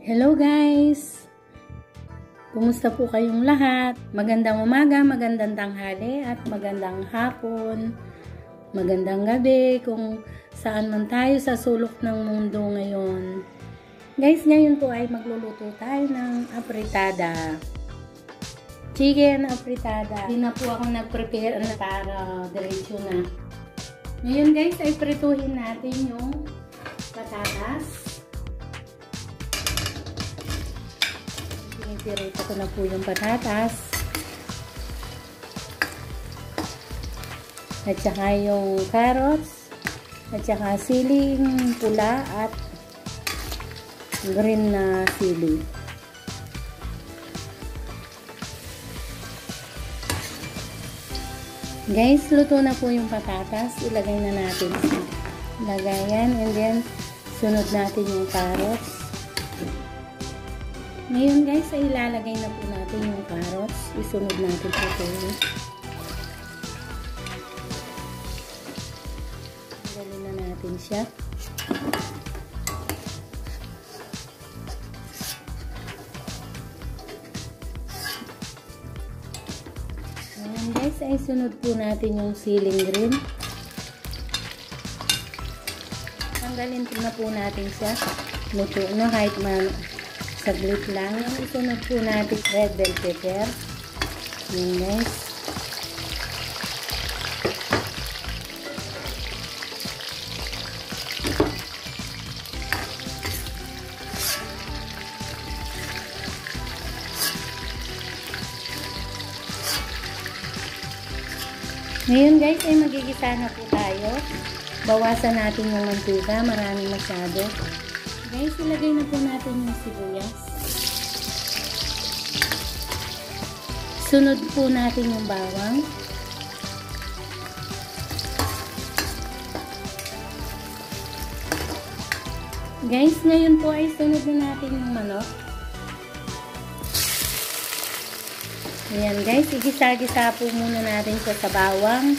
Hello guys! Kumusta po kayong lahat? Magandang umaga, magandang tanghali at magandang hapon, magandang gabi kung saan man tayo sa sulok ng mundo ngayon. Guys, ngayon po ay magluluto tayo ng apritada. Chicken apritada. Hindi na po ako nag-prepare para diretso na. Ngayon guys ay prituhin natin yung patatas. Pinipirito ko na po yung patatas. At saka yung carrots. At saka siling pula at green na sili. Guys, luto na po yung patatas. Ilagay na natin sa lagayan. And then, sunod natin yung carrots. Ngayon guys, ay ilalagay na po natin yung carrots. Isunod natin sa tulo. Galin na natin siya. Ngayon guys, ay sunod po natin yung siling green. Tanggalin po na po natin siya. Luto na kahit saglit lang. Isunod po natin red bell pepper. Yan guys. Ngayon guys ay magigisa na po tayo. Bawasan natin yung mantika. Maraming masyado. Guys, ilagay na po natin yung sibuyas. Sunod po natin yung bawang. Guys, ngayon po ay sunod na natin yung manok. Ayan guys, igisa-gisa po muna natin siya sa bawang,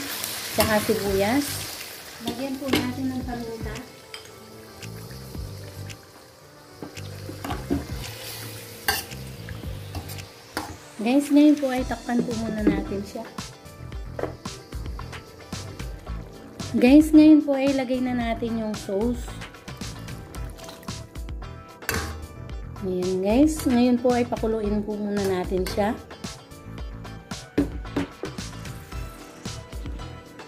saka sibuyas. Lagyan po natin ng paminta. Guys, ngayon po ay takpan po muna natin siya. Guys, ngayon po ay lagay na natin yung sauce. Ayan guys, ngayon po ay pakuluin po muna natin siya.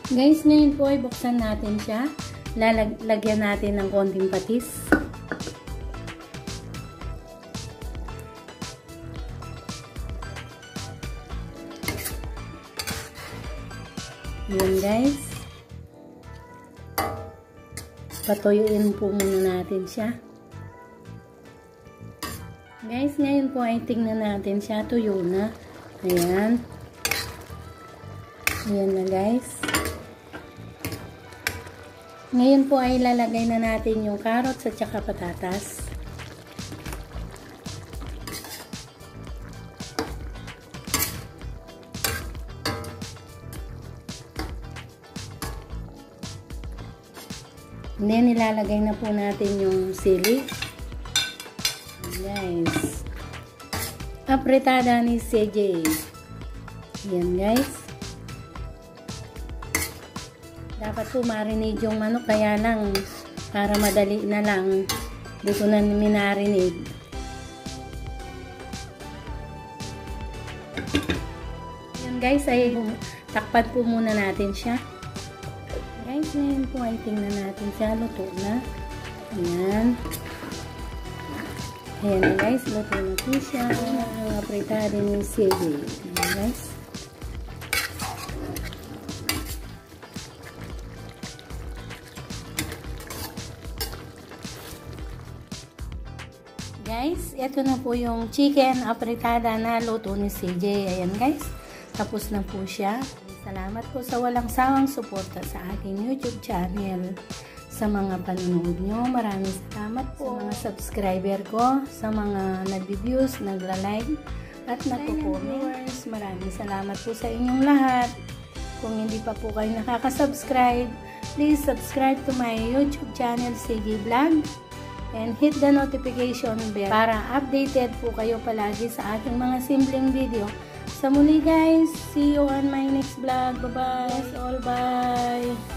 Guys, ngayon po ay buksan natin siya. Lalagyan natin ng konting patis. Ayan guys. Patuyuin po muna natin siya. Guys, ngayon po ay tingnan natin siya. Tuyo na. Ayan. Ayan na guys. Ngayon po ay lalagay na natin yung carrots at saka patatas. And then, ilalagay na po natin yung sili. Guys. Apritada ni CJ. Yan guys. Dapat po marinate yung manok. Kaya lang, para madali na lang, di ko na minarinate. Yan guys, ay takpan po muna natin siya. Guys, ngayon po ay tingnan natin siya. Luto na. Ayan. Ayan na guys. Luto na po siya. Ang apritada ni CJ. Ayan guys. Guys, ito na po yung chicken apritada na luto ni CJ. Ayan guys. Tapos na po siya. Salamat po sa walang sawang suporta sa aking YouTube channel. Sa mga panonood nyo, maraming salamat po. Sa mga subscriber ko, sa mga nag-views, nagla-like, at nagko-comment. Maraming salamat po sa inyong lahat. Kung hindi pa po kayo nakaka-subscribe, please subscribe to my YouTube channel, CJ Vlog. and hit the notification bell para updated po kayo palagi sa aking mga simpleng video. Sa muli guys, see you on my next vlog. Bye-bye all, bye!